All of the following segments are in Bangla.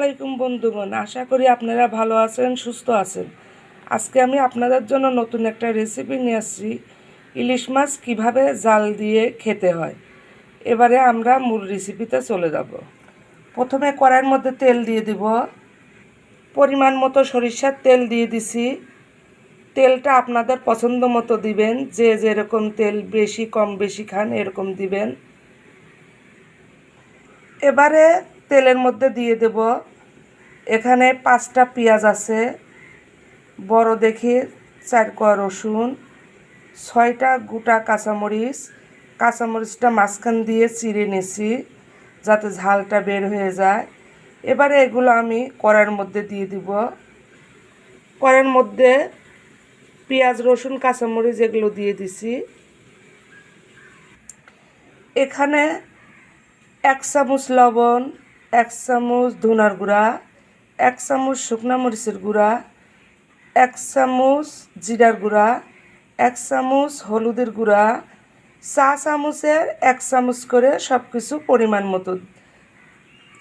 আলাইকুম বন্ধুগণ, আশা করি আপনারা ভালো আছেন, সুস্থ আছেন। আজকে আমি আপনাদের জন্য নতুন একটা রেসিপি নিয়ে আসছি। ইলিশ মাছ কীভাবে জাল দিয়ে খেতে হয়। এবারে আমরা মূল রেসিপিতে চলে যাব। প্রথমে কড়াইয়ের মধ্যে তেল দিয়ে দিব। পরিমাণ মতো সরিষার তেল দিয়ে দিছি। তেলটা আপনাদের পছন্দ মতো দিবেন, যে যেরকম তেল বেশি কম বেশি খান এরকম দিবেন। এবারে তেলের মধ্যে দিয়ে দেব, এখানে 5টা পেঁয়াজ আছে, বড় দেখে 4 কোয়া রসুন, 6টা গোটা কাঁচামরিচ। কাঁচামরিচটা মাঝখান দিয়ে চিড়ে নিয়েছি যাতে ঝালটা বের হয়ে যায়। এবারে এগুলো আমি কড়াইয়ের মধ্যে দিয়ে দিব। কড়াইয়ের মধ্যে পেঁয়াজ রসুন কাঁচামরিচ এগুলো দিয়ে দিছি। এখানে 1 চামচ লবণ, 1 চামচ ধনার গুঁড়া, 1 চামচ শুকনো মরিচের গুঁড়া, 1 চামচ জিরার গুঁড়া, 1 চামচ হলুদের গুঁড়া, চা চামচের 1 চামচ করে সব কিছু পরিমাণ মতো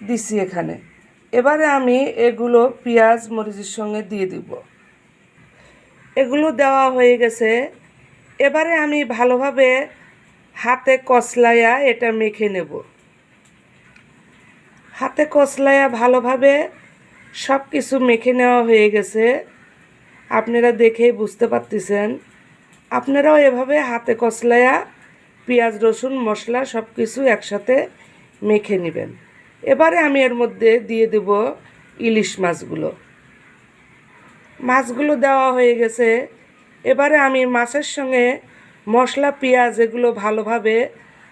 দিছি এখানে। এবারে আমি এগুলো পেঁয়াজ মরিচের সঙ্গে দিয়ে দিব। এগুলো দেওয়া হয়ে গেছে। এবারে আমি ভালোভাবে হাতে কচলাইয়া এটা মেখে নেব। হাতে কচলাইয়া ভালোভাবে সব কিছু মেখে নেওয়া হয়ে গেছে। আপনারা দেখেই বুঝতে পারতেছেন। আপনারাও এভাবে হাতে কচলাইয়া পেঁয়াজ রসুন মশলা সব কিছু একসাথে মেখে নেবেন। এবারে আমি এর মধ্যে দিয়ে দেব ইলিশ মাছগুলো। মাছগুলো দেওয়া হয়ে গেছে। এবারে আমি মাছের সঙ্গে মশলা পেঁয়াজ এগুলো ভালোভাবে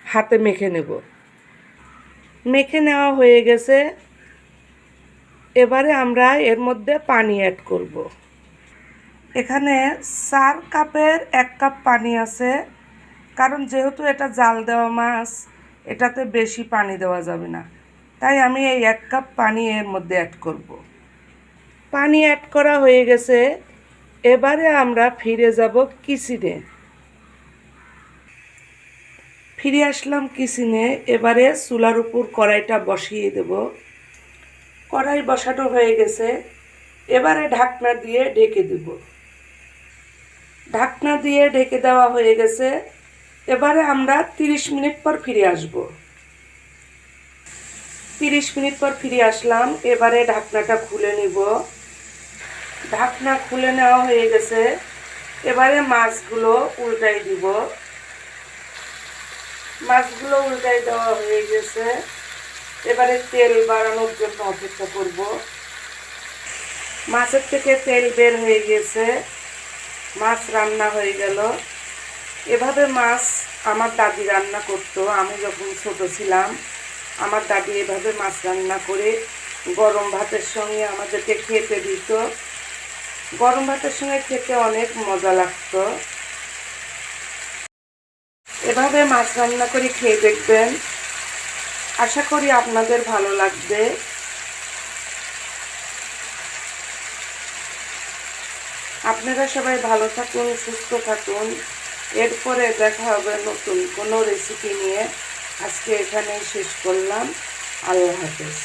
হাতে মেখে নেব। মেখে নেওয়া হয়ে গেছে। এবারে আমরা এর মধ্যে পানি অ্যাড করব। এখানে 4 কাপের 1 কাপ পানি আছে, কারণ যেহেতু এটা জাল দেওয়া মাছ এটাতে বেশি পানি দেওয়া যাবে না, তাই আমি এই 1 কাপ পানি এর মধ্যে অ্যাড করব। পানি অ্যাড করা হয়ে গেছে। এবারে আমরা ফিরে যাব কিচেনে। ফিরে আসলাম কিচেনে। এবারে চুলার উপর কড়াইটা বসিয়ে দেব। কড়াই বসানো হয়ে গেছে। এবারে ঢাকনা দিয়ে ঢেকে দেব। ঢাকনা দিয়ে ঢেকে দেওয়া হয়ে গেছে। এবারে আমরা 30 মিনিট পর ফিরে আসব। 30 মিনিট পর ফিরে আসলাম। এবারে ঢাকনাটা খুলে নিব। ঢাকনা খুলে নেওয়া হয়ে গেছে। এবারে মাছগুলো উল্টাই দিব। মাছগুলো উল্টাই দেওয়া হয়ে গেছে। এবারে তেল বাড়ানোর জন্য অপেক্ষা করব। মাছের থেকে তেল বের হয়ে গেছে। মাছ রান্না হয়ে গেল। এভাবে মাছ আমার দাদি রান্না করতো। আমি যখন ছোট ছিলাম আমার দাদি এভাবে মাছ রান্না করে গরম ভাতের সঙ্গে আমাদেরকে খেতে দিত। গরম ভাতের সঙ্গে খেতে অনেক মজা লাগতো। এভাবে মাছ রান্না করে খেয়ে দেখবেন, আশা করি আপনাদের ভালো লাগবে। আপনারা সবাই ভালো থাকুন, সুস্থ থাকুন। এরপরে দেখা হবে নতুন কোনো রেসিপি নিয়ে। আজকে এখানেই শেষ করলাম। আল্লাহ হাফেজ।